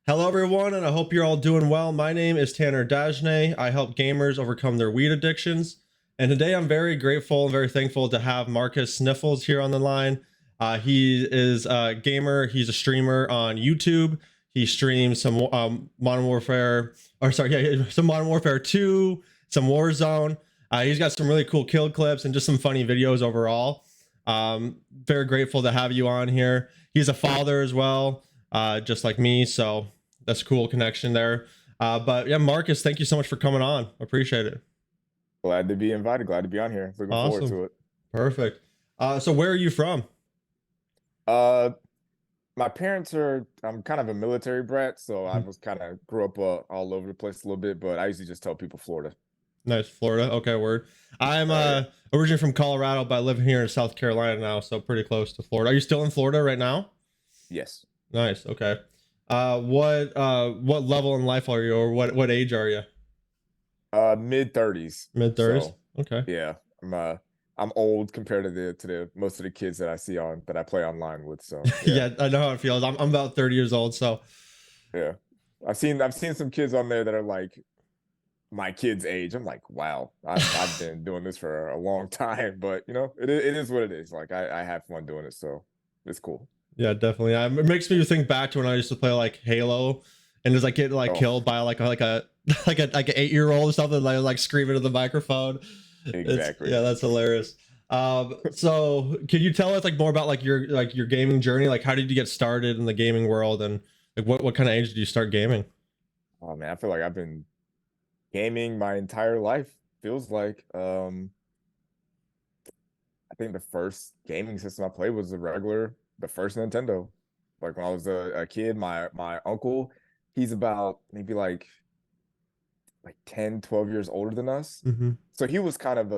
Hello, everyone, and I hope you're all doing well. My name is Tanner Dagenais. I help gamers overcome their weed addictions. And today I'm very grateful and very thankful to have Marcus Sniffles here on the line. He is a gamer, he's a streamer on YouTube. He streams some Modern Warfare, some Modern Warfare 2, some Warzone. He's got some really cool kill clips and just some funny videos overall. Very grateful to have you on here. He's a father as well, just like me, so that's a cool connection there. But yeah, Marcus, thank you so much for coming on. Appreciate it. Glad to be invited. Glad to be on here. Looking forward to it. Perfect. So where are you from? My parents are, I'm kind of a military brat, so I was kind of grew up all over the place a little bit, but I usually just tell people Florida. Nice, Florida. Okay, word. I'm originally from Colorado, but I live here in South Carolina now, so pretty close to Florida. Are you still in Florida right now? Yes. Nice. Okay. What level in life are you, or what age are you? Mid 30s. Mid 30s. So, Okay. yeah, I'm old compared to the most of the kids that I see that I play online with. So Yeah, I know how it feels. I'm about 30 years old, so yeah, I've seen some kids on there that are like my kid's age. I'm like, wow, I've been doing this for a long time, but it is what it is. Like I have fun doing it, so it's cool. yeah, definitely. It makes me think back to when I used to play like Halo, and just like get like Oh, killed by like a like an 8-year-old or something, like screaming to the microphone. exactly. Yeah, that's hilarious. So can you tell us like more about like your gaming journey? Like, how did you get started in the gaming world, and like what kind of age did you start gaming? Oh man, I feel like I've been gaming my entire life. Feels like I think the first gaming system I played was the first Nintendo. Like when I was a kid, my uncle, he's about maybe like 10, 12 years older than us. Mm-hmm. So he was kind of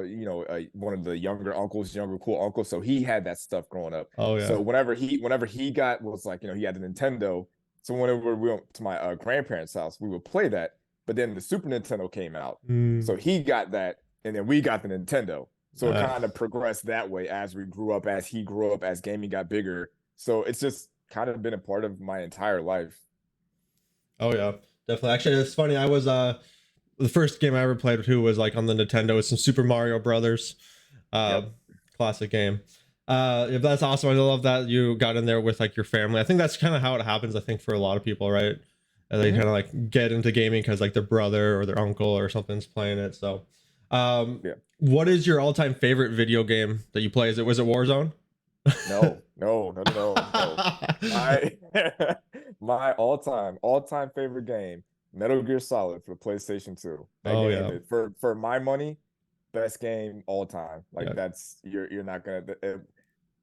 one of the younger uncles, younger cool uncles. So he had that stuff growing up. Oh yeah. So whenever he got was like, he had a Nintendo. So whenever we went to my grandparents' house, we would play that. But then the Super Nintendo came out. Mm. So he got that, and then we got the Nintendo. So it Uh, kind of progressed that way as we grew up, as he grew up, as gaming got bigger. So it's just kind of been a part of my entire life. oh yeah, definitely. Actually, it's funny. I was the first game I ever played too was like on the Nintendo. It's some Super Mario Brothers, uh, Yep. classic game. If that's awesome, I love that you got in there with like your family. I think that's kind of how it happens. I think for a lot of people, right? They Mhm. kind of like get into gaming because like their brother or their uncle or something's playing it. So, Yeah. what is your all-time favorite video game that you play? Was it Warzone? No, no, no, no, no. My my all time favorite game, Metal Gear Solid for the PlayStation 2. That Oh game yeah, is for my money, best game all time. Like yeah. that's you're not gonna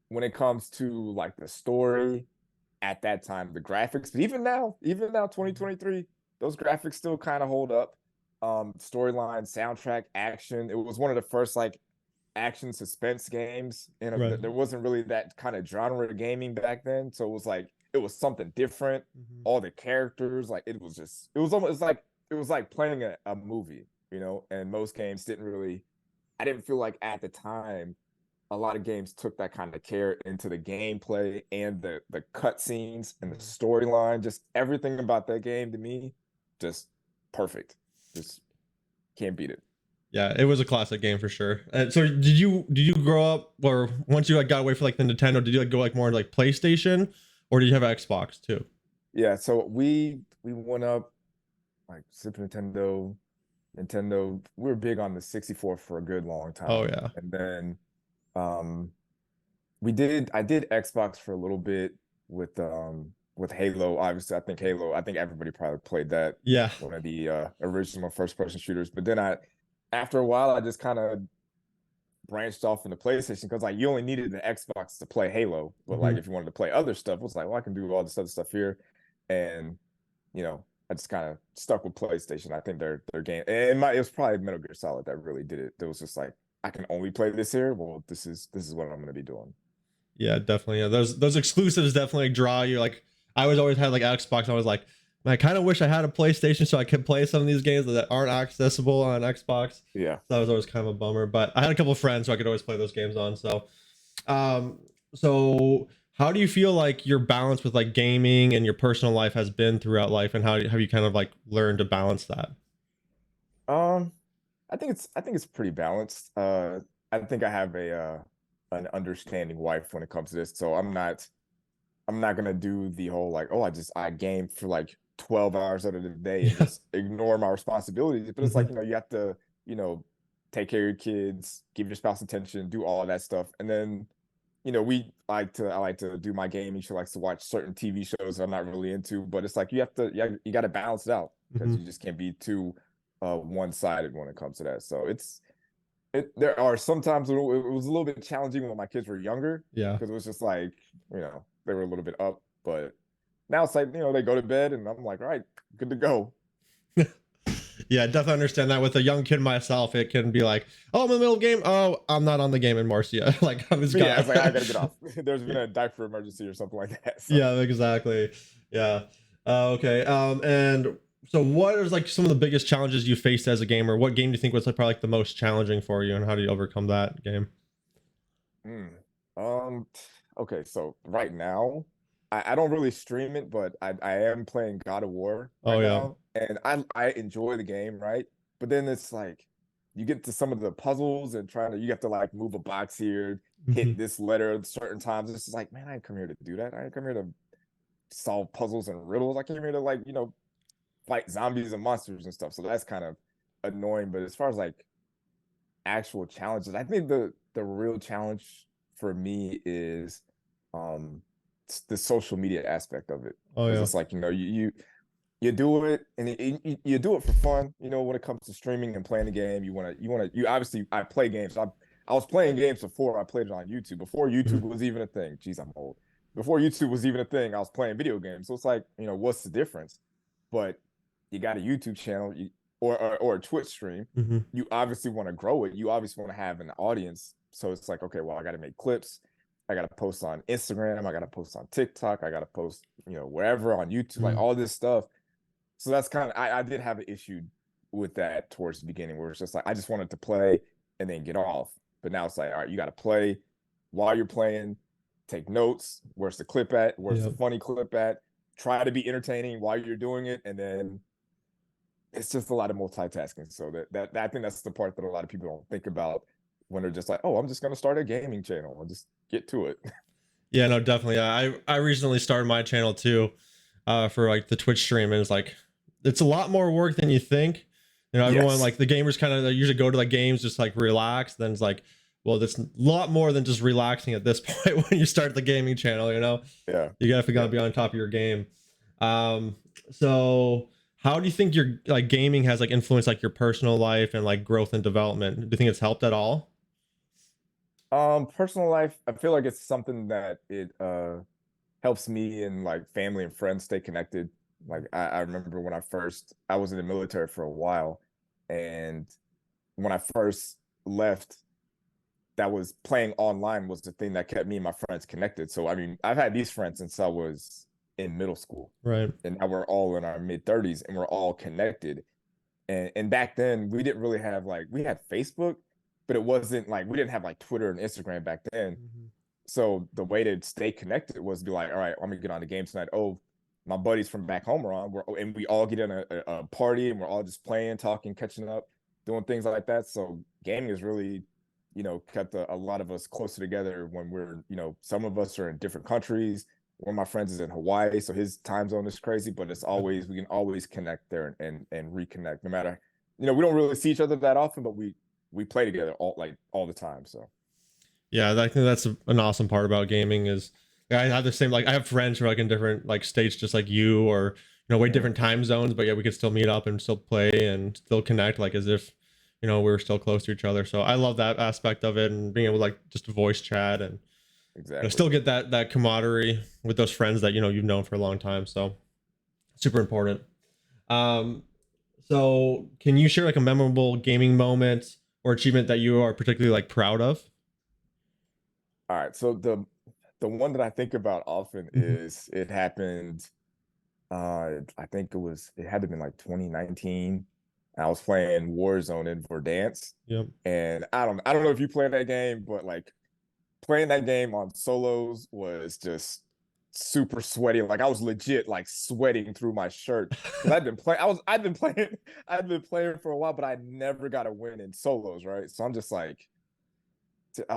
when it comes to like the story at that time, the graphics, but even now 2023, those graphics still kind of hold up. Storyline, soundtrack, action. It was one of the first like action suspense games, and Right. there wasn't really that kind of genre of gaming back then, so it was something different. Mhm. All the characters, like it was almost like it was like playing a movie, and most games didn't really, I didn't feel like at the time a lot of games took that kind of care into the gameplay and the cutscenes and the Mhm. storyline. Just everything about that game to me, just perfect. Just can't beat it. Yeah, it was a classic game for sure. So did you grow up, or once you like got away from like the Nintendo, did you like go like more into like PlayStation, or did you have Xbox too? Yeah, so we went up like Super Nintendo, Nintendo. We were big on the 64 for a good long Oh time. yeah. And then um I did Xbox for a little bit with Halo. Obviously, I think everybody probably played that, Yeah. one of the original first person shooters. But then after a while I just kind of branched off into PlayStation because like you only needed the Xbox to play Halo, but like Hmm. if you wanted to play other stuff, it was like, well, I can do all this other stuff here. And I just kind of stuck with PlayStation. I think their game, and it was probably Metal Gear Solid that really did it. It was just like, I can only play this here. Well, this is what I'm going to be doing. Yeah, definitely. Yeah, those exclusives definitely draw you. Like I was always had like Xbox. I was like, "Man, I kind of wish I had a PlayStation so I could play some of these games that aren't accessible on Xbox." Yeah. So that was always kind of a bummer. But I had a couple of friends so I could always play those games on. So, um, so How do you feel like your balance with like gaming and your personal life has been throughout life, and how have you kind of like learned to balance that? Um, I think it's pretty balanced. I think I have a an understanding wife when it comes to this, so I'm not gonna do the whole like, oh, I game for like 12 hours out of the day and Yeah. just ignore my responsibilities. But it's Hmm. like, you have to, you know, take care of your kids, give your spouse attention, do all of that stuff. And then, I like to do my gaming. She likes to watch certain TV shows that I'm not really into, but it's like you got to balance it out because Hmm. you just can't be too one-sided when it comes to that. So there are sometimes it was a little bit challenging when my kids were younger Yeah. because it was just like, they were a little bit up, but now it's like, they go to bed and I'm like, all right, good to go. Yeah, definitely understand that. With a young kid myself, it can be like, oh, I'm in the middle of the game. Oh, I'm not on the game anymore. So yeah, like I'm just But yeah, got. it's like I gotta get off. There's been a diaper emergency or something like that. So Yeah, exactly. Yeah. Okay. And so, what is like some of the biggest challenges you faced as a gamer? What game do you think was like probably like the most challenging for you, and how do you overcome that game? mm, um okay, so right now I don't really stream it, but I am playing God of War Oh right yeah. now, and I enjoy the game, right? But then it's like you get to some of the puzzles and you have to like move a box here, Hmm. hit this letter at certain times. It's just like, man, I didn't come here to do that. I didn't come here to solve puzzles and riddles. I came here to like, fight zombies and monsters and stuff. So that's kind of annoying. But as far as like actual challenges, I think the real challenge for me is um the social media aspect of it. Oh Because yeah. it's like, you do it and you do it for fun, when it comes to streaming and playing the game. You obviously, I play games. I was playing games before I played it on YouTube, before YouTube Mhm. was even a thing. Jeez, I'm old. Before YouTube was even a thing, I was playing video games. So it's like, what's the difference? But you got a YouTube channel, or a Twitch stream. Mhm. You obviously want to grow it. You obviously want to have an audience. So it's like, okay, well, I got to make clips. I got to post on Instagram. I got to post on TikTok. I got to post, wherever on YouTube, like Mhm. all this stuff. So that's kind of, I did have an issue with that towards the beginning, where it's just like I just wanted to play and then get off. But now it's like, all right, you got to play while you're playing, take notes. Where's the clip at? Where's the Yep. funny clip at? Try to be entertaining while you're doing it, and then it's just a lot of multitasking. So I think that's the part that a lot of people don't think about when they're just like, oh, I'm just gonna start a gaming channel and just get to it. Yeah. No, definitely. I recently started my channel too, for like the Twitch stream, and it's like it's a lot more work than you think. Everyone Yes. like the gamers kind of usually go to like games just like relax. Then it's like, well, there's a lot more than just relaxing at this point when you start the gaming channel. Yeah. You gotta Yeah. be on top of your game. Um, so how do you think your like gaming has like influenced like your personal life and like growth and development? Do you think it's helped at all? Personal life, I feel like it's something that it helps me and like family and friends stay connected. Like I remember when I was in the military for a while, and when I first left, that was playing online was the thing that kept me and my friends connected. So I mean, I've had these friends since I was in middle school, Right. and now we're all in our mid-30s and we're all connected. And back then we didn't really have like, we had Facebook, but it wasn't like, we didn't have like Twitter and Instagram back then. Mhm. So the way to stay connected was to be like, all right, I'm gonna get on the game tonight. Oh, my buddies from back home are on. And we all get in a party and we're all just playing, talking, catching up, doing things like that. So gaming has really, kept a lot of us closer together when we're, some of us are in different countries. One of my friends is in Hawaii, so his time zone is crazy, but it's Yeah. always, we can always connect there and reconnect no matter, we don't really see each other that often, but we play together all the time. So Yeah, I think that's an awesome part about gaming is I have the same like I have friends who are like in different like states just like you or way mhm, different time zones, but yeah, we could still meet up and still play and still connect like as if we were still close to each other. So I love that aspect of it and being able to like just voice chat and exactly. still get that camaraderie with those friends that you've known for a long time. So super important. Um, so can you share like a memorable gaming moment or achievement that you are particularly like proud of? All right. So the one that I think about often Mhm. is it happened. I think it had to been like 2019. I was playing Warzone in Verdansk, Yep. and I don't know if you play that game, but like playing that game on solos was just super sweaty. Like I was legit like sweating through my shirt because I'd been playing for a while, but I never got a win in solos, right? So I'm just like,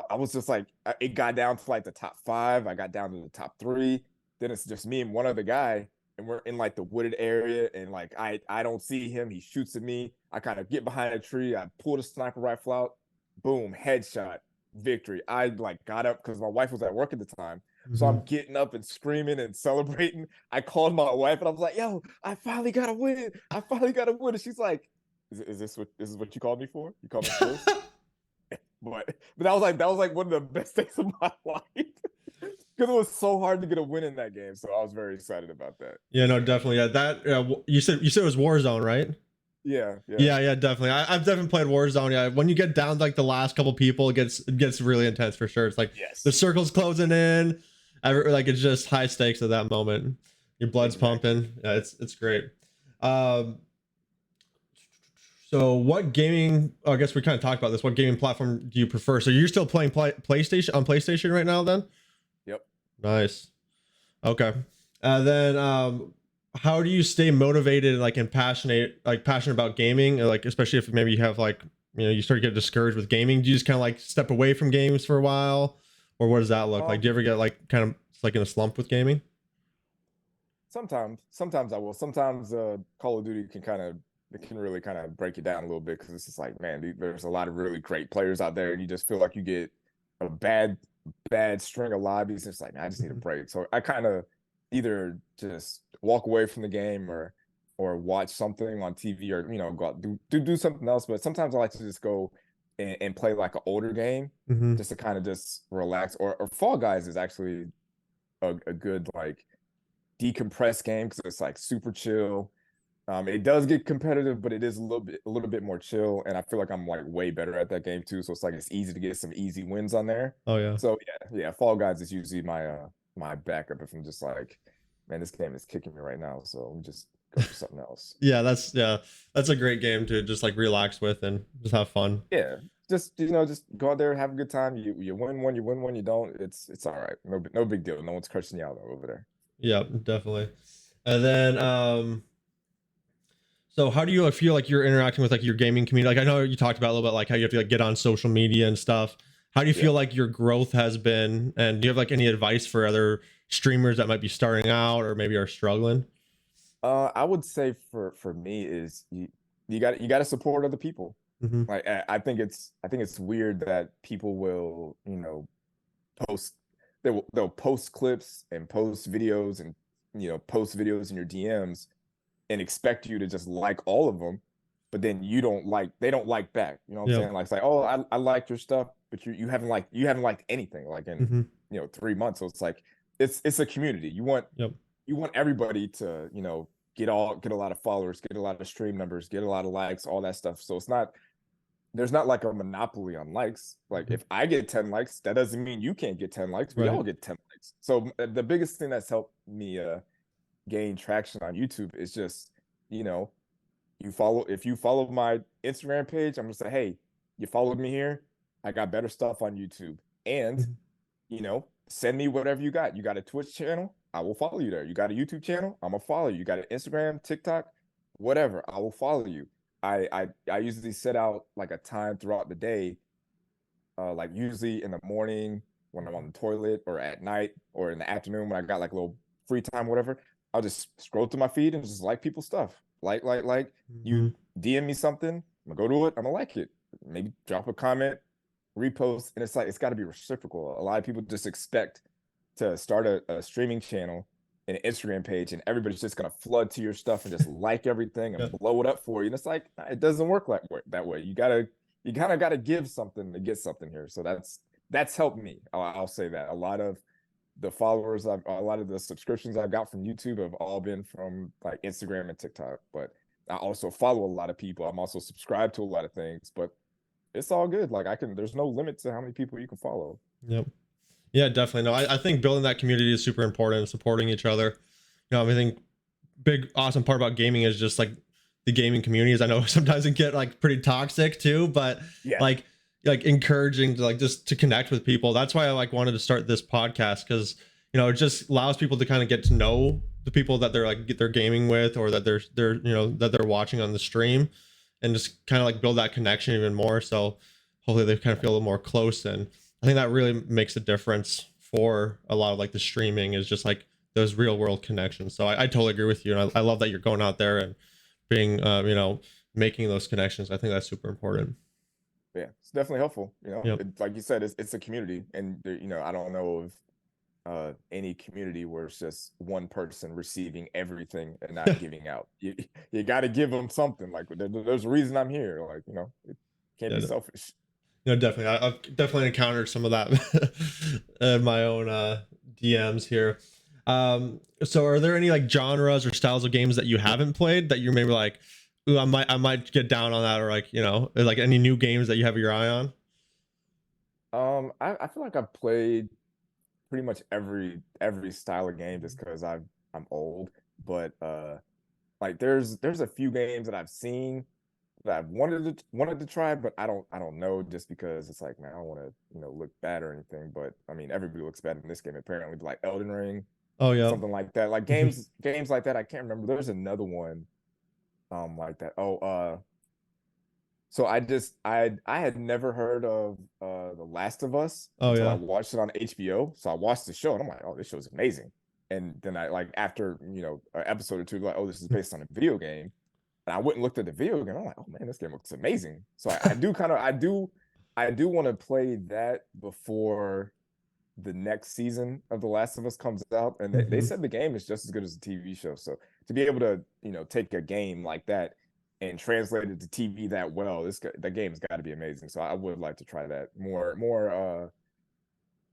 I was just like, it got down to like the top 5. I got down to the top 3. Then it's just me and one other guy, and we're in like the wooded area, and like I don't see him. He shoots at me. I kind of get behind a tree. I pull the sniper rifle out. Boom, headshot, victory. I like got up because my wife was at work at the time. So I'm getting up and screaming and celebrating. I called my wife and I was like, "Yo, I finally got a win! I finally got a win!" And she's like, "Is this what you called me for? You called me for this?" But that was like one of the best days of my life because it was so hard to get a win in that game. So I was very excited about that. Yeah, no, definitely. Yeah, that you said it was Warzone, right? Yeah. Yeah, definitely. I've definitely played Warzone. Yeah, when you get down to like the last couple people, it gets really intense for sure. It's like the circle's closing in. Like it's just high stakes at that moment. Your blood's pumping. Yeah, it's great. So what gaming? I guess we kind of talked about this. What gaming platform do you prefer? So you're still playing PlayStation right now, then? Yep. Nice. Okay. Then how do you stay motivated and passionate about gaming, like especially if maybe you have you start to get discouraged with gaming? Do you just kind of step away from games for a while, or what does that look like? Do you ever get kind of in a slump with gaming? Sometimes I will. Sometimes Call of Duty can really kind of break it down a little bit because it's just like, man, there's a lot of really great players out there, and you just feel like you get a bad string of lobbies. It's like, man, I just need a break. So I kind of either just walk away from the game or watch something on TV, or go out do something else. But sometimes I like to just go and play like an older game just to kind of just relax. Or Fall Guys is actually a good decompress game because it's like super chill. It does get competitive, but it is a little bit more chill, and I feel like I'm way better at that game too. So it's easy to get some easy wins on there. Oh yeah. So yeah, Fall Guys is usually my backup if I'm just like, man, this game is kicking me right now, so let me just go for something else. Yeah, that's a great game to just relax with and just have fun. Yeah, just go out there, have a good time. You win one, you don't. It's all right. No big deal. No one's cursing you out over there. Yeah, definitely. And then so how do you feel like you're interacting with your gaming community? I know you talked about a little bit how you have to get on social media and stuff. How do you feel like your growth has been? And do you have any advice for other streamers that might be starting out or maybe are struggling? I would say for me is you got to support other people. Like I think it's weird that people will post they'll post clips and post videos and post videos in your DMs and expect you to just like all of them, but then they don't like back. You know what I'm saying? Like it's like, oh, I liked your stuff, but you haven't liked anything in 3 months. So it's like it's a community. You want everybody to get a lot of followers, get a lot of stream numbers, get a lot of likes, all that stuff. So there's not like a monopoly on likes. Like if I get 10 likes, that doesn't mean you can't get 10 likes. We all get 10 likes. So the biggest thing that's helped me gain traction on YouTube is just, if you follow my Instagram page, I'm gonna say, hey, you followed me here. I got better stuff on YouTube. And, send me whatever you got. You got a Twitch channel, I will follow you there. You got a YouTube channel, I'm gonna follow you. You got an Instagram, TikTok, whatever, I will follow you. I usually set out a time throughout the day, usually in the morning when I'm on the toilet, or at night, or in the afternoon when I got a little free time, whatever. I'll just scroll through my feed and just like people's stuff. You DM me something, I'm gonna go to it, I'm gonna like it. Maybe drop a comment, repost, and it's got to be reciprocal. A lot of people just expect to start a streaming channel and an Instagram page, and everybody's just gonna flood to your stuff and just like everything and blow it up for you. And it's like, it doesn't work that way. You kind of gotta give something to get something here. So that's helped me. I'll say that a lot of the followers, a lot of the subscriptions I've got from YouTube have all been from Instagram and TikTok. But I also follow a lot of people. I'm also subscribed to a lot of things, but it's all good. There's no limit to how many people you can follow. Yep. Yeah, definitely. No, I think building that community is super important, supporting each other. I think big, awesome part about gaming is just the gaming communities. I know sometimes it get pretty toxic too, but like encouraging to like just to connect with people. That's why I like wanted to start this podcast, because it just allows people to kind of get to know the people that they're gaming with, or that they're that they're watching on the stream, and just kind of like build that connection even more. So hopefully they kind of feel a little more close. And I think that really makes a difference for a lot of like the streaming, is just like those real world connections. So I totally agree with you, and I love that you're going out there and being making those connections. I think that's super important. Yeah, it's definitely helpful. Yep. Like you said, it's a community, and I don't know of any community where it's just one person receiving everything and not giving out. You got to give them something. Like there's a reason I'm here. Like it can't Yeah, be selfish. Definitely. I've definitely encountered some of that in my own DMs here. So are there any like genres or styles of games that you haven't played that you're maybe like, ooh, I might get down on that, or like, like any new games that you have your eye on? I feel like I've played pretty much every style of game just because I'm old. But like there's a few games that I've seen that I've wanted to try, but I don't know, just because it's like, man, I don't want to look bad or anything. But I mean, everybody looks bad in this game apparently. Like Elden Ring, Oh yeah. something like that. Like Mhm. games like that. I can't remember. There's another one like that. So I had never heard of The Last of Us Oh until I yeah. watched it on HBO. So I watched the show and I'm like, oh, this show's amazing. And then I, like, after an episode or two, like, oh, this is based on a video game. And I went and looked at the video game. I'm like, oh man, this game looks amazing. So I do want to play that before the next season of The Last of Us comes out. And they Mhm. said the game is just as good as the TV show. So to be able to, take a game like that and translate it to TV that well, the game's got to be amazing. So I would like to try that more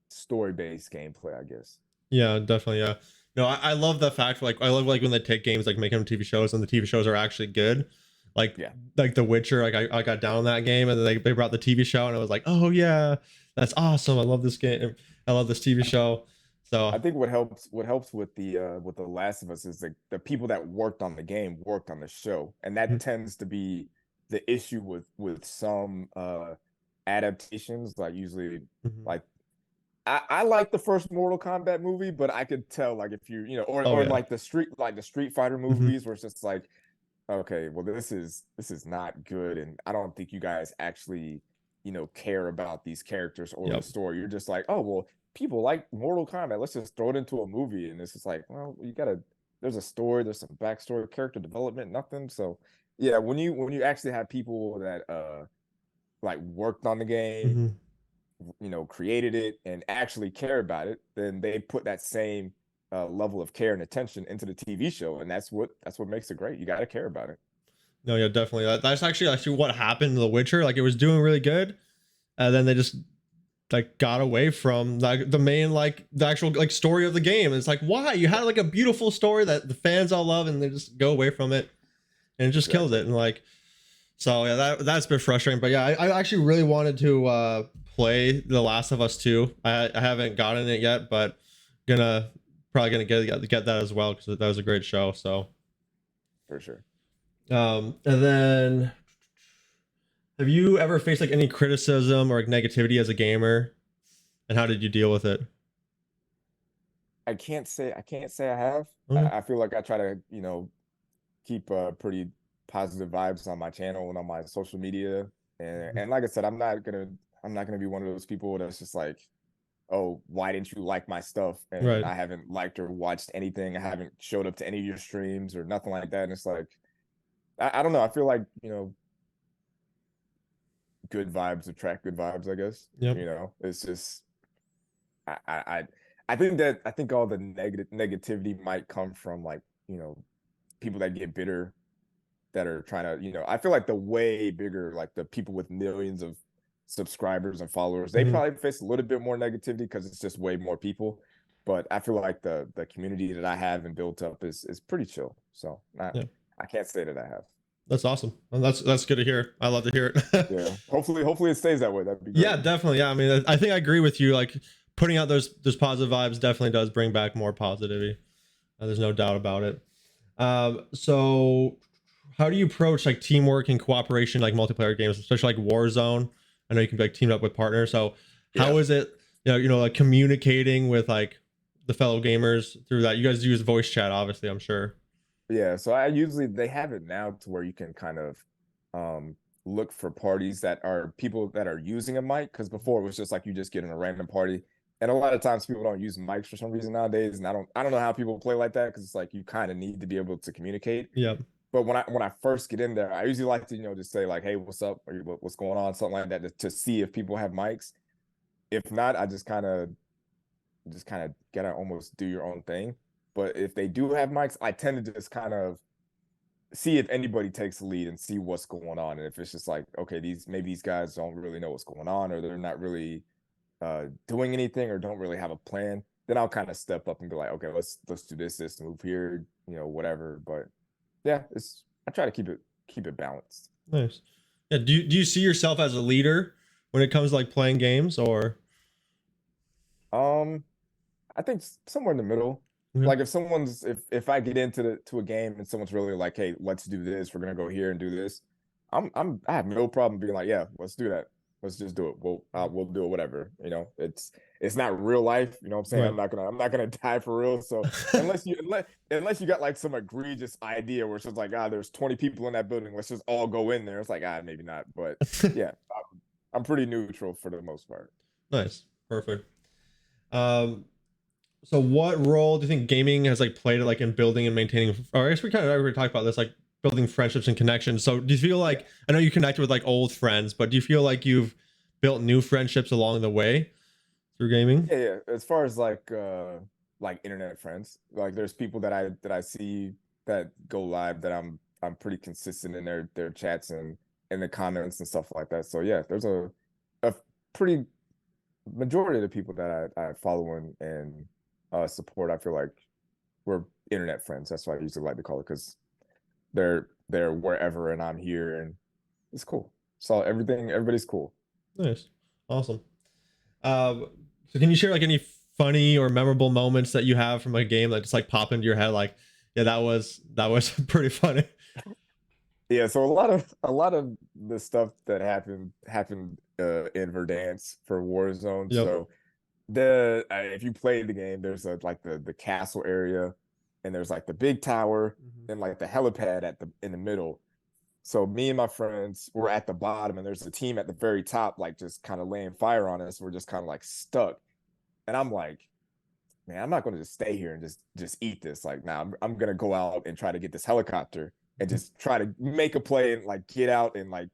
story-based gameplay, I guess. Yeah, definitely. Yeah. No, I love the fact, like, I love like when they take games, like make them TV shows, and the TV shows are actually good. Like Yeah. like The Witcher, like I got down on that game, and then they brought the TV show, and I was like, oh yeah, that's awesome. I love this game. I love this TV show. I So think what helps with the Last of Us is the people that worked on the game worked on the show, and that mhm, tends to be the issue with some adaptations. Like usually, mhm. like I like the first Mortal Kombat movie, but I could tell, like, if Oh or yeah. like the Street Fighter Mhm. movies, where it's just like, okay, well, this is not good, and I don't think you guys actually, care about these characters or the Yep. story. You're just like, oh, well, people like Mortal Kombat. Let's just throw it into a movie, and it's just like, well, you gotta. There's a story. There's some backstory, character development, nothing. So, yeah, when you actually have people that like worked on the game, Mhm. created it and actually care about it, then they put that same level of care and attention into the TV show, and that's what makes it great. You got to care about it. No, yeah, definitely. That's actually what happened to The Witcher. Like it was doing really good, and then they just like got away from like the main, like the actual like story of the game. It's like, why? You had like a beautiful story that the fans all love, and they just go away from it, and it just kills Exactly. it. And like, so yeah, that's been frustrating. But yeah, I actually really wanted to play The Last of Us 2. I haven't gotten it yet, but gonna probably gonna get that as well, because that was a great show. So For sure. and then, have you ever faced like any criticism or like negativity as a gamer, and how did you deal with it? I can't say I have. Okay. I feel like I try to keep pretty positive vibes on my channel and on my social media, and like I said, I'm not gonna be one of those people that's just like, oh, why didn't you like my stuff? And Right. I haven't liked or watched anything. I haven't showed up to any of your streams or nothing like that. And it's like, I don't know. I feel like, good vibes attract good vibes, I guess. Yep. It's just, I think all the negativity might come from, like, people that get bitter, that are trying to, I feel like the way bigger, like the people with millions of subscribers and followers, they Mhm. probably face a little bit more negativity because it's just way more people. But I feel like the community that I have and built up is pretty chill. So Yeah. I can't say that I have. That's awesome. And that's good to hear. I love to hear it. Yeah. Hopefully it stays that way. That'd be Yeah, great. definitely. Yeah, I mean, I think I agree with you. Like putting out those positive vibes definitely does bring back more positivity. There's no doubt about it. So how do you approach like teamwork and cooperation, like multiplayer games, especially like Warzone? I know you can like team up with partners. So Yeah. how is it, like communicating with like the fellow gamers through that? You guys use voice chat, obviously, I'm sure. Yeah, so I usually they have it now to where you can kind of um look for parties that are people that are using a mic, because before it was just like you just get in a random party. And a lot of times people don't use mics for some reason nowadays. And I don't know how people play like that, because it's like you kind of need to be able to communicate. Yeah. But when I first get in there, I usually like to, just say like, hey, what's up? Or what's going on? Something like that to see if people have mics. If not, I just kind of gotta almost do your own thing. But if they do have mics, I tend to just kind of see if anybody takes the lead and see what's going on. And if it's just like, okay, these guys don't really know what's going on, or they're not really doing anything, or don't really have a plan, then I'll kind of step up and be like, okay, let's do this move here, whatever. But yeah, I try to keep it balanced. Nice. Yeah. Do you see yourself as a leader when it comes to like playing games, or? Um, I think somewhere in the middle. Yeah. Like if I get into to a game and someone's really like, hey, let's do this, we're gonna go here and do this. I have no problem being like, yeah, let's do that. Let's just do it. We'll do it, whatever. It's not real life. You know what I'm saying? Right. I'm not gonna die for real. So unless you got like some egregious idea where it's just like, there's 20 people in that building, let's just all go in there. It's like, maybe not. But yeah, I'm pretty neutral for the most part. Nice. Perfect. Um, so what role do you think gaming has like played like in building and maintaining, or I guess we kind of already talked about this, like building friendships and connections. So do you feel like, I know you connected with like old friends, but do you feel like you've built new friendships along the way through gaming? Yeah. As far as like internet friends, like there's people that I see that go live that I'm pretty consistent in their chats and in the comments and stuff like that. So yeah, there's a pretty majority of the people that I follow and support. I feel like we're internet friends. That's what I usually like to call it, because they're wherever and I'm here, and it's cool. So everybody's cool. Nice. Awesome. Um, so can you share like any funny or memorable moments that you have from a game that just like pop into your head? Like, yeah, that was pretty funny. Yeah, so a lot of the stuff that happened in Verdansk for Warzone. Yep. So if you play the game, there's like the castle area, and there's like the big tower Mhm. and like the helipad in the middle. So me and my friends were at the bottom, and there's a team at the very top, like just kind of laying fire on us. We're just kind of like stuck, and I'm like, man, I'm not going to just stay here and just eat this. Like, now I'm gonna go out and try to get this helicopter and just try to make a play and like get out and like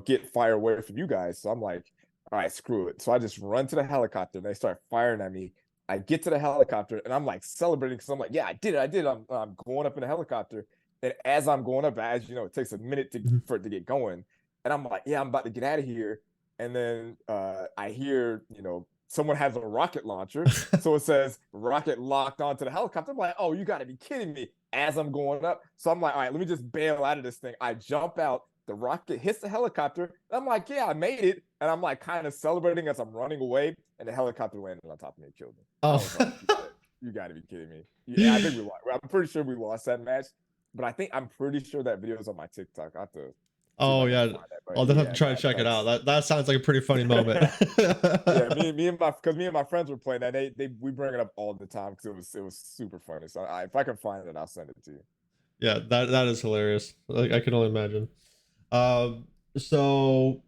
get fire away from you guys. So I'm like, all right, screw it. So I just run to the helicopter and they start firing at me. I get to the helicopter and I'm like celebrating because I'm like, yeah, I did it, I did it. I'm going up in the helicopter, and as I'm going up, as you know, it takes a minute Mhm. for it to get going, and I'm like, yeah, I'm about to get out of here, and then I hear someone has a rocket launcher. So it says rocket locked onto the helicopter. I'm like, oh, you got to be kidding me. As I'm going up. So I'm like, all right, let me just bail out of this thing. I jump out. The rocket hits the helicopter. I'm like, yeah, I made it. And I'm like kind of celebrating as I'm running away. And the helicopter landed on top of me and killed me. I Oh. was like, you got to be kidding me. Yeah, I think we lost. I'm pretty sure we lost that match. But I'm pretty sure that video is on my TikTok. I have to see if I Oh can yeah. find that. But I'll definitely have yeah, to try to check it out. That sounds like a pretty funny moment. yeah, me and my friends were playing that. We bring it up all the time because it was super funny. So if I can find it, I'll send it to you. Yeah, that is hilarious. Like I can only imagine. So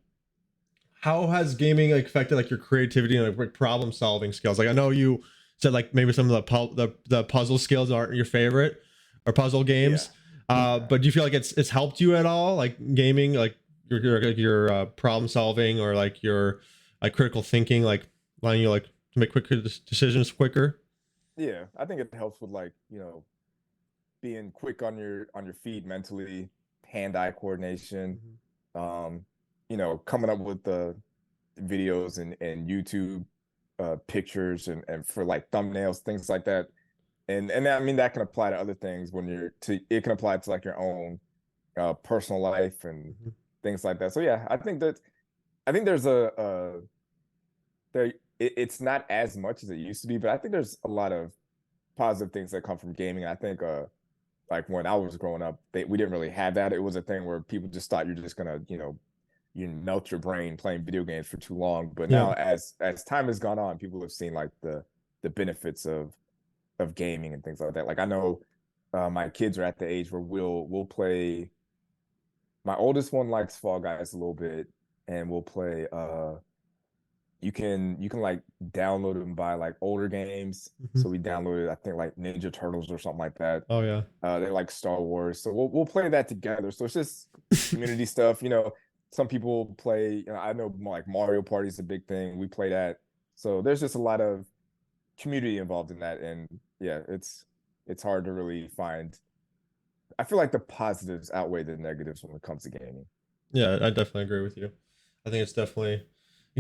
how has gaming like affected like your creativity and like problem solving skills? Like I know you said like maybe some of the puzzle skills aren't your favorite or puzzle Yeah. games. But do you feel like it's helped you at all, like gaming, like your problem solving or like your like critical thinking, like allowing you like to make quicker decisions quicker? Yeah, I think it helps with like, being quick on your feet mentally, hand-eye coordination, Mhm. um, coming up with the videos and YouTube pictures and for like thumbnails, things like that. And I mean that can apply to other things it can apply to like your own personal life and Mhm. things like that. So yeah, I think there's it's not as much as it used to be, but I think there's a lot of positive things that come from gaming. I think like when I was growing up, we didn't really have that. It was a thing where people just thought you're just gonna, you melt your brain playing video games for too long. But Yeah. now as time has gone on, people have seen like the benefits of gaming and things like that. Like I know my kids are at the age where we'll play. My oldest one likes Fall Guys a little bit, and we'll play. You can like download and buy like older games. Mhm. So we downloaded, I think like Ninja Turtles or something like that. Oh yeah. They like Star Wars, so we'll play that together. So it's just community stuff. Some people play. I know like Mario Party is a big thing. We play that. So there's just a lot of community involved in that, and yeah, it's hard to really find. I feel like the positives outweigh the negatives when it comes to gaming. Yeah, I definitely agree with you. I think it's definitely,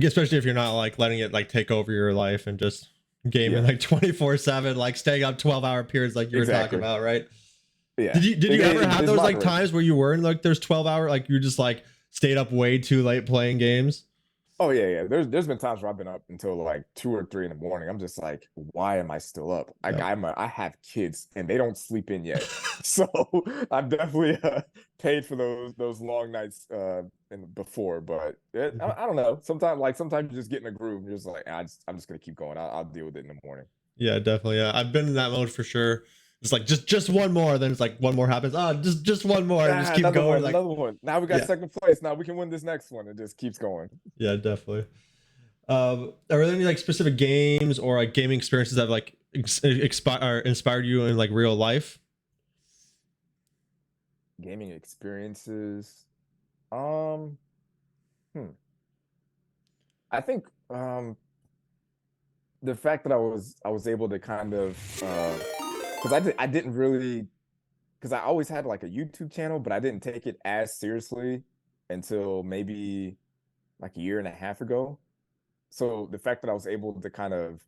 especially if you're not like letting it like take over your life and just gaming Yeah. like 24/7, like staying up 12-hour periods like you were talking Exactly. about, right? Yeah. Did you ever have It's those like moderate. times where you were in like there's 12-hour, like you just like stayed up way too late playing games? Oh yeah. There's been times where I've been up until like 2 or 3 in the morning. I'm just like, why am I still up? Yeah. I have kids and they don't sleep in yet, so I've definitely paid for those long nights before. But I don't know. Sometimes you just get in a groove. And you're just like, I'm just gonna keep going. I'll deal with it in the morning. Yeah, definitely. Yeah, I've been in that mode for sure. It's like just one more, then it's like one more happens. Oh, just one more, and just keep Another going. one, Like another one. Now we got yeah, second place. Now we can win this next one. It just keeps going. yeah, definitely. Are there any like specific games or like gaming experiences that have like inspired you in like real life? Gaming experiences. Um, hmm. I think the fact that I was able to kind of because I didn't really, because I always had like a YouTube channel, but I didn't take it as seriously until maybe like a year and a half ago. So the fact that I was able to kind of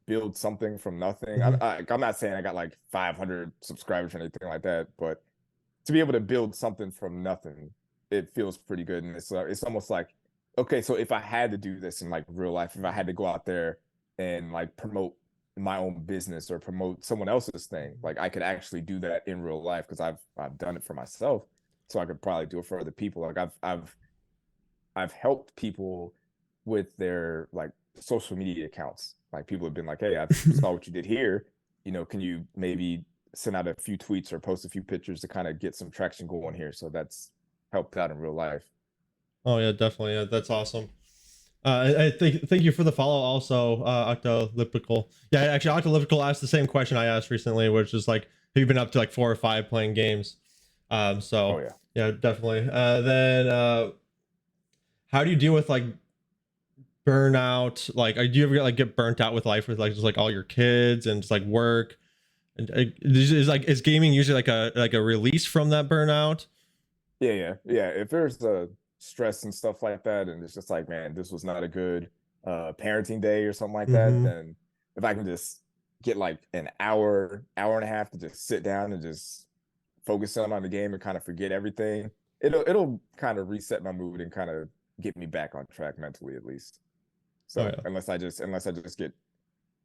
build something from nothing. Mhm. I'm not saying I got like 500 subscribers or anything like that, but to be able to build something from nothing, it feels pretty good. And it's almost like, okay, so if I had to do this in like real life, if I had to go out there and like promote my own business or promote someone else's thing, like I could actually do that in real life because I've done it for myself. So I could probably do it for other people. Like I've helped people with their like social media accounts. Like people have been like, "Hey, I saw what you did here. Can you maybe send out a few tweets or post a few pictures to kind of get some traction going here?" So that's helped out in real life. Oh yeah, definitely. Yeah, that's awesome. I thank you for the follow also, Octolypical. Yeah, actually Octolypical asked the same question I asked recently, which is like, have you been up to like 4 or 5 playing games? Oh So yeah. yeah, definitely. Then how do you deal with like burnout? Like, do you ever get burnt out with life with like just like all your kids and just like work? And is gaming usually like a release from that burnout? Yeah. If there's stress and stuff like that, and it's just like, man, this was not a good parenting day or something like that, Mm-hmm. then if I can just get like an hour and a half to just sit down and just focus on the game and kind of forget everything, it'll kind of reset my mood and kind of get me back on track mentally at least. Oh So unless I just get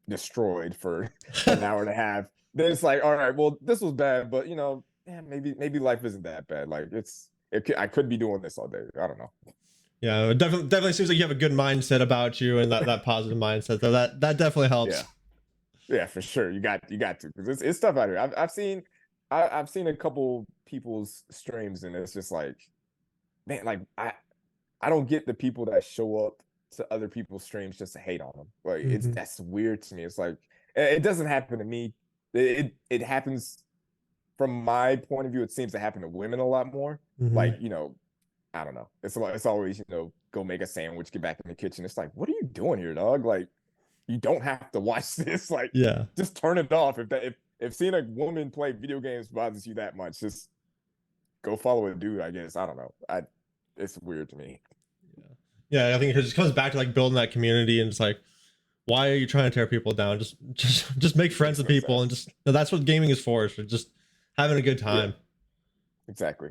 destroyed for an hour and a half, then it's like, all right, well, this was bad, but yeah, maybe life isn't that bad. Like I could be doing this all day. I don't know. Yeah, it definitely seems like you have a good mindset about you and that positive mindset. So that definitely Yeah, helps. yeah, for sure. You got to, because it's stuff out here. I've seen a couple people's streams, and it's just like, man, like I don't get the people that show up to other people's streams just to hate on them. Like Hmm. that's weird to me. It's like it doesn't happen to me. It happens from my point of view. It seems to happen to women a lot more. Hmm. Like I don't know. It's always go make a sandwich, get back in the kitchen. It's like, what are you doing here, dog? Like you don't have to watch this. Like Yeah. just turn it off. If seeing a woman play video games bothers you that much, just go follow a dude. I guess I don't know. It's weird to me. Yeah, I think it just comes back to like building that community and it's like, why are you trying to tear people down? Just make friends Makes with no people and sense. just that's what gaming is for just having a good Yeah, time. exactly.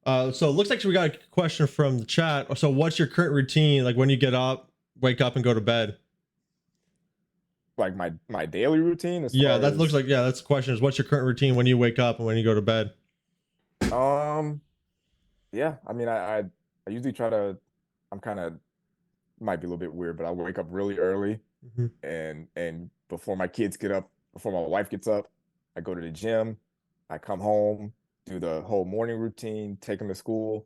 So it looks like we got a question from the chat. So what's your current routine like when you get up, wake up, and go to bed? Like my daily routine as Yeah, far that looks as like yeah. That's the question. Is what's your current routine when you wake up and when you go to bed? um yeah. I mean, I I usually try to. I'm kind of might be a little bit weird, but I wake up really early, Mhm. and before my kids get up, before my wife gets up, I go to the gym. I come home, do the whole morning routine, take them to school.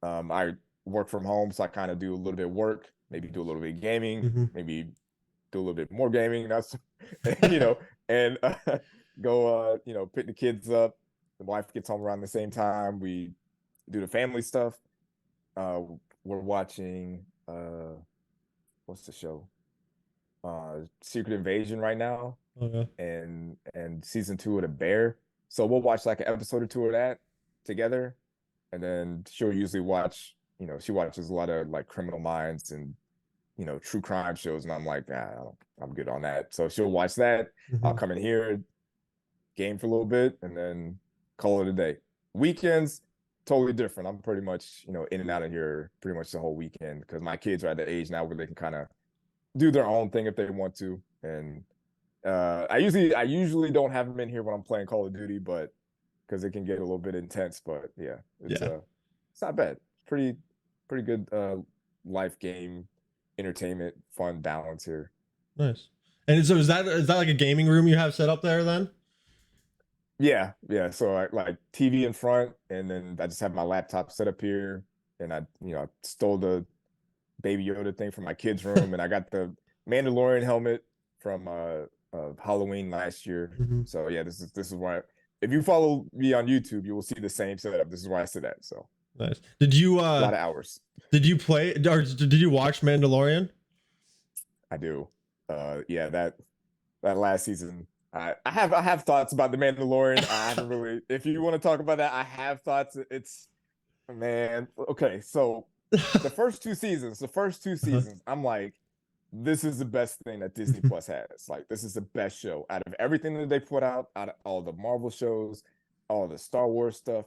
I work from home, so I kind of do a little bit of work, maybe do a little bit of gaming, Mhm. maybe do a little bit more gaming. That's you know, and go pick the kids up. The wife gets home around the same time. We do the family stuff. Uh, we're watching what's the show? Secret Invasion right now, Okay. and season 2 of The Bear. So we'll watch like an episode or two of that together, and then she'll usually watch. She watches a lot of like Criminal Minds and true crime shows, and I'm like, I'm good on that. So she'll watch that. I'll Mhm. come in here, game for a little bit, and then call it a day. Weekends, totally different. I'm pretty much in and out of here pretty much the whole weekend because my kids are at the age now where they can kind of do their own thing if they want to. And I usually don't have them in here when I'm playing Call of Duty, but because it can get a little bit intense. But yeah, Yeah. it's not bad. Pretty good life game, entertainment, fun balance here. Nice. And so is that like a gaming room you have set up there then? Yeah, yeah. So I like TV in front, and then I just have my laptop set up here, and I stole the Baby Yoda thing from my kids' room, and I got the Mandalorian helmet from Halloween last year. Mhm. So yeah, this is why. If you follow me on YouTube, you will see the same setup. This is where I sit at. So Nice. Did you a lot of hours. did you play or did you watch Mandalorian? I do. Yeah, that last season. I have thoughts about the Mandalorian. I haven't really. If you want to talk about that, I have thoughts. It's man. Okay, so the first two Uh-huh. seasons, I'm like, this is the best thing that Disney Plus has. Like, this is the best show out of everything that they put out of all the Marvel shows, all the Star Wars stuff.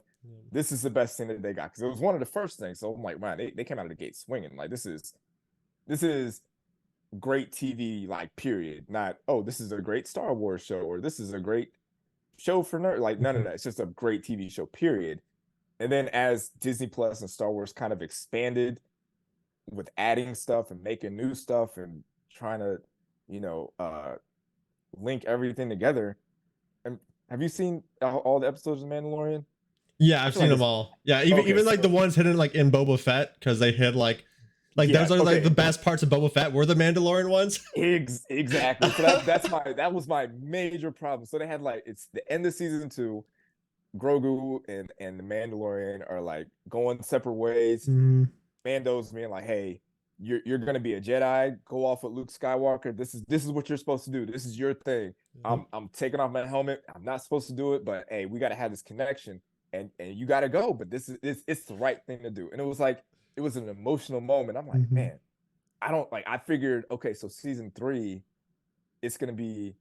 This is the best thing that they got because it was one of the first things. So I'm like, man, they came out of the gate swinging. Like, this is great TV, like, period. Not, oh, this is a great Star Wars show or this is a great show for nerd. Like, none of Mhm. that. It's just a great TV show, period. And then as Disney Plus and Star Wars kind of expanded with adding stuff and making new stuff and trying to, you know, link everything together. And have you seen all the episodes of Mandalorian? Yeah, I I've feel seen like them it's all. Yeah, even okay. even like the So ones hidden like in Boba Fett because they hid like yeah, those are like the okay, best parts of Boba Fett were the Mandalorian ones. exactly. So that was my major problem. So they had like it's the end of season 2. Grogu and the Mandalorian are like going separate ways. Mhm. Mando's being like, "Hey, you're gonna be a Jedi. Go off with Luke Skywalker. This is what you're supposed to do. This is your thing. Yep. I'm taking off my helmet. I'm not supposed to do it, but hey, we got to have this connection, and you got to go. But this is it's the right thing to do." And it was like it was an emotional moment. I'm like, Mhm. man, I don't like. I figured, okay, so season 3, it's gonna be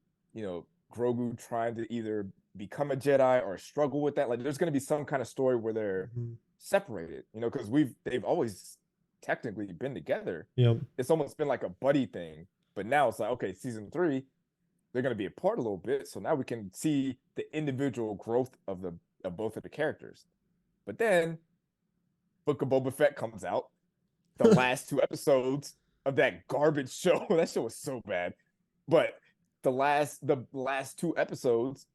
Grogu trying to either become a Jedi or struggle with that. Like, there's gonna be some kind of story where they're Mhm. separated, because they've always technically been together. Yep. It's almost been like a buddy thing, but now it's like, okay, season 3, they're going to be apart a little bit, so now we can see the individual growth of both of the characters. But then Book of Boba Fett comes out, the last 2 episodes of that garbage show. That show was so bad, but the last 2 episodes,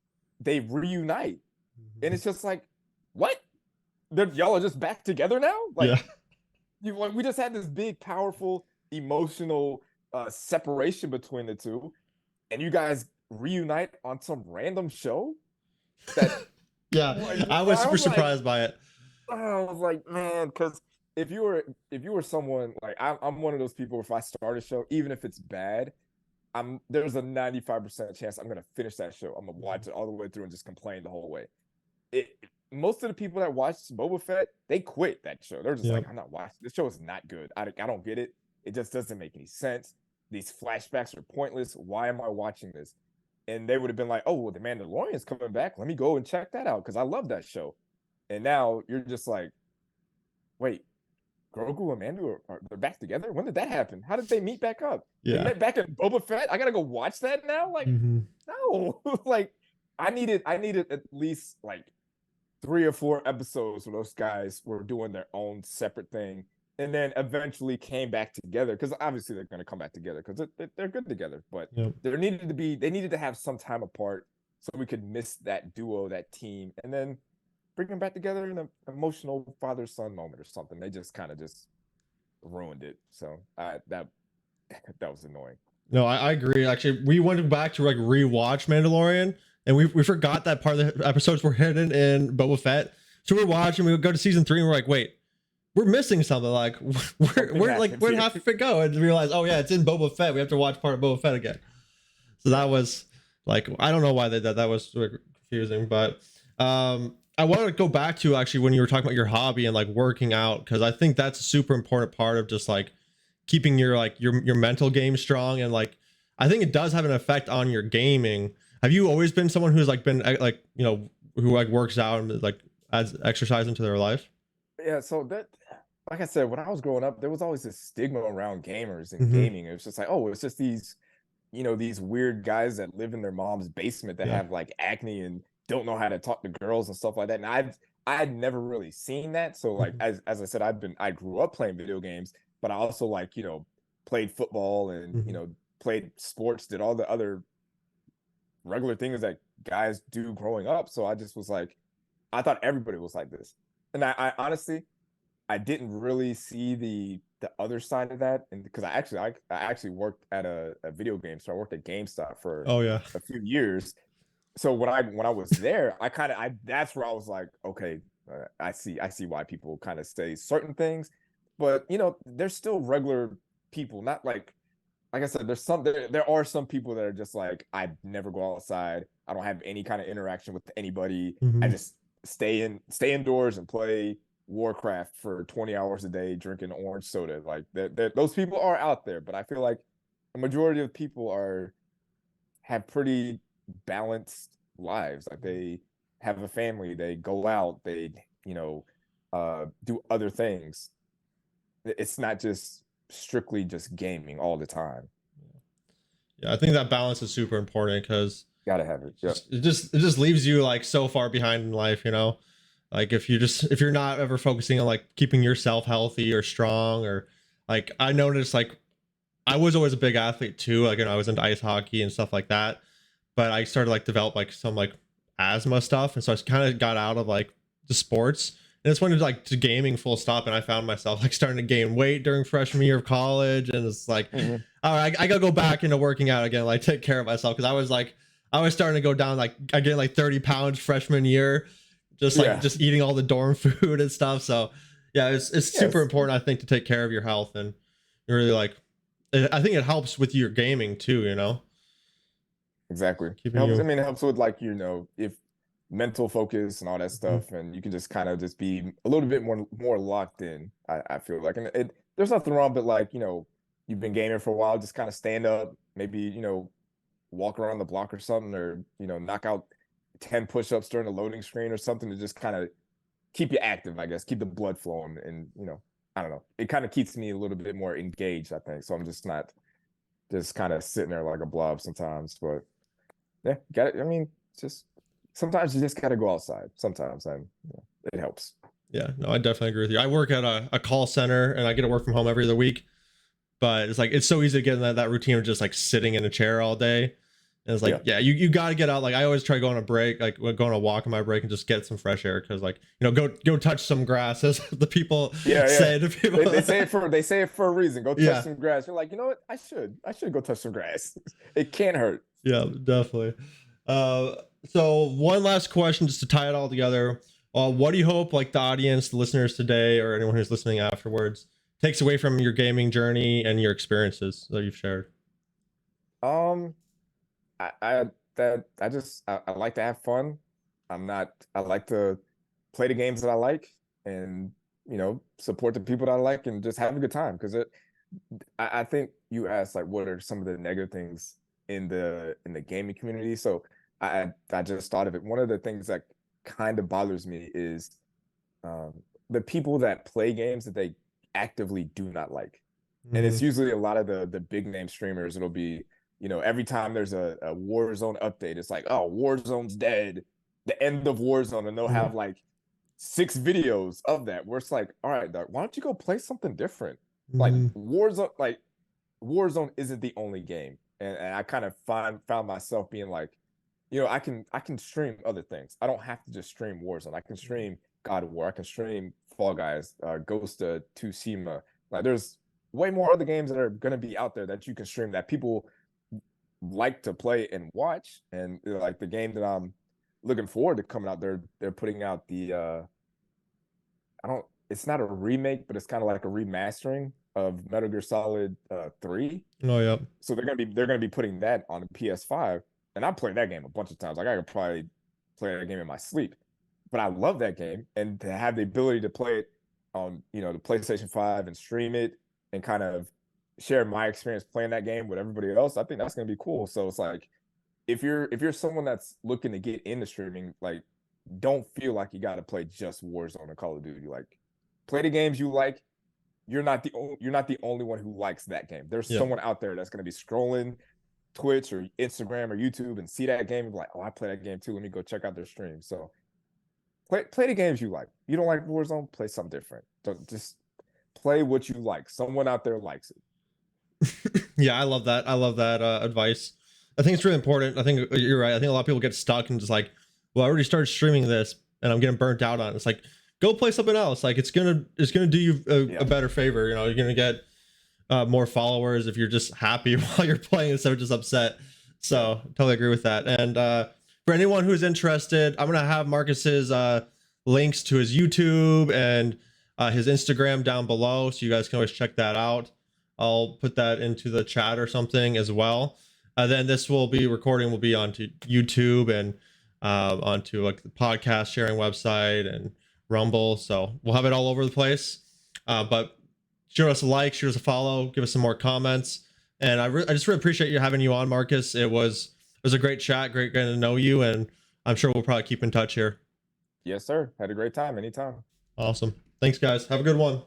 they reunite, and Mhm. it's just like, what? Y'all are just back together now? Like, Yeah. we just had this big, powerful, emotional separation between the two, and you guys reunite on some random show. That Yeah, I was I super was like, surprised by it. man, because if you were someone like I'm one of those people. If I start a show, even if it's bad, there's a 95% chance I'm gonna finish that show. I'm gonna watch it all the way through and just complain the whole way. Most of the people that watch Boba Fett, they quit that show. They're just like, Yep. I'm not watching. This show is not good. I don't get it. It just doesn't make any sense. These flashbacks are pointless. Why am I watching this? And they would have been like, oh, well, the Mandalorian's coming back. Let me go and check that out because I love that show. And now you're just like, wait, Grogu and Mando they're back together? When did that happen? How did they meet back up? They Yeah. met back in Boba Fett? I gotta go watch that now? Like, Mhm. no. Like, I needed at least like 3 or 4 episodes where those guys were doing their own separate thing, and then eventually came back together, because obviously they're going to come back together because they're good together, but Yep. they needed to have some time apart so we could miss that duo, that team, and then bring them back together in an emotional father-son moment or something. They just kind of just ruined it. So that was annoying. No, I agree. Actually, we went back to like rewatch Mandalorian, and we forgot that part of the episodes were hidden in Boba Fett. So we're watching. We would go to season 3, and we're like, wait, we're missing something. Like, where'd half of it go? And we realize, oh yeah, it's in Boba Fett. We have to watch part of Boba Fett again. So that was like, I don't know why they did that. That was sort of confusing. But I want to go back to actually when you were talking about your hobby and like working out, because I think that's a super important part of just like keeping your like your mental game strong. And like I think it does have an effect on your gaming. Have you always been someone who's like been like, you know, who like works out and like adds exercise into their life? Yeah, so that, like I said, when I was growing up, there was always this stigma around gamers and Mm-hmm. gaming. It was just like, oh, it's just these, these weird guys that live in their mom's basement that Yeah. have like acne and don't know how to talk to girls and stuff like that. And I had never really seen that. So like Mm-hmm. as I said, I grew up playing video games, but I also like, played football and, Mm-hmm. played sports, did all the other regular things that guys do growing up. So I just was like, I thought everybody was like this. And I honestly, I didn't really see the other side of that, and because I actually worked at a video game store. I worked at GameStop for Oh yeah. a few years. So when I was there, I that's where I was like, okay, I see why people kind of say certain things, but there's still regular people, not like I said, there are some people that are just like, I never go outside. I don't have any kind of interaction with anybody. I Mm-hmm. just stay indoors and play Warcraft for 20 hours a day, drinking orange soda. Like those people are out there, but I feel like a majority of people have pretty balanced lives. Like they have a family, they go out, they do other things. It's not just strictly just gaming all the time. Yeah, I think that balance is super important because Gotta have it. Yep. it just leaves you like so far behind in life, you know. Like if you're not ever focusing on like keeping yourself healthy or strong, or like I noticed like I was always a big athlete too, like, you know, I was into ice hockey and stuff like that, but I started like develop like some like asthma stuff, and so I kind of got out of like the sports, and it's went into like to gaming full stop, and I found myself like starting to gain weight during freshman year of college, and it's like, Mhm. all right, I gotta go back into working out again, like take care of myself, because I was starting to go down, like I gained like 30 pounds freshman year, just like Yeah. just eating all the dorm food and stuff. So yeah, it's super Yes. important, I think, to take care of your health, and really like I think it helps with your gaming too, you know, Exactly. keeping Helps. I you. mean, it helps with like, if mental focus and all that Mhm. stuff, and you can just kind of just be a little bit more locked in. I feel like, and there's nothing wrong, but like, you've been gaming for a while, just kind of stand up, maybe, walk around the block or something, or, knock out 10 push-ups during a loading screen or something to just kind of keep you active, I guess, keep the blood flowing. And, I don't know. It kind of keeps me a little bit more engaged, I think. So I'm just not just kind of sitting there like a blob sometimes. But yeah, got it. I mean, just sometimes you just got to go outside. Sometimes, and it helps. Yeah, no, I definitely agree with you. I work at a call center, and I get to work from home every other week, but it's like it's so easy to get in that routine of just like sitting in a chair all day. And it's like, Yeah. yeah, you got to get out. Like I always try going on a break, like going on a walk on my break and just get some fresh air, because like, you know, go touch some grass, as the people Yeah, yeah. say to people. They say it for a reason. Go touch Yeah, some grass. You're like, you know what? I should go touch some grass. It can't hurt. yeah, definitely. Uh, so one last question, just to tie it all together. What do you hope, like the audience, the listeners today, or anyone who's listening afterwards, takes away from your gaming journey and your experiences that you've shared? Um, I that I just I like to have fun. I like to play the games that I like, and support the people that I like, and just have a good time. Because I think you asked like what are some of the negative things in the gaming community. So I just thought of it. One of the things that kind of bothers me is um, the people that play games that they actively do not like, and Mm-hmm. it's usually a lot of the big name streamers. It'll be, every time there's a Warzone update, it's like, oh, Warzone's dead, the end of Warzone, and they'll Mm-hmm. have like 6 videos of that where it's like, all right, dog, why don't you go play something different? Like Mhm. Warzone isn't the only game. And I kind of found myself being like, I can stream other things. I don't have to just stream Warzone. I can stream God of War. I can stream Fall Guys, Ghost of Tsushima. Like there's way more other games that are gonna be out there that you can stream that people like to play and watch. And like the game that I'm looking forward to coming out, they're putting out the I don't it's not a remake, but it's kind of like a remastering of Metal Gear Solid 3. Oh yeah. So they're gonna be putting that on the PS5, and I played that game a bunch of times. Like I could probably play that game in my sleep, but I love that game, and to have the ability to play it on the PlayStation 5 and stream it and kind of share my experience playing that game with everybody else, I think that's gonna be cool. So it's like if you're someone that's looking to get into streaming, like don't feel like you got to play just Warzone or Call of Duty. Like play the games you like. You're not the only one who likes that game. There's Yeah. someone out there that's going to be scrolling Twitch or Instagram or YouTube and see that game and be like, oh, I play that game too. Let me go check out their stream. So play the games you like. You don't like Warzone, play something different. Don't just play what you like. Someone out there likes it. Yeah, I love that. I love that advice. I think it's really important. I think you're right. I think a lot of people get stuck and just like, well, I already started streaming this and I'm getting burnt out on it. It's like, go play something else. Like it's gonna do you a better favor. You're gonna get more followers if you're just happy while you're playing instead of just upset. So totally agree with that. And for anyone who's interested, I'm gonna have Marcus's links to his YouTube and his Instagram down below, so you guys can always check that out. I'll put that into the chat or something as well. Then this will be onto YouTube and onto like the podcast sharing website and Rumble. So we'll have it all over the place. But shoot us a like, shoot us a follow, give us some more comments. And I just really appreciate having you on, Marcus. It was a great chat, great getting to know you, and I'm sure we'll probably keep in touch here. Yes, sir. Had a great time. Anytime. Awesome. Thanks, guys. Have a good one.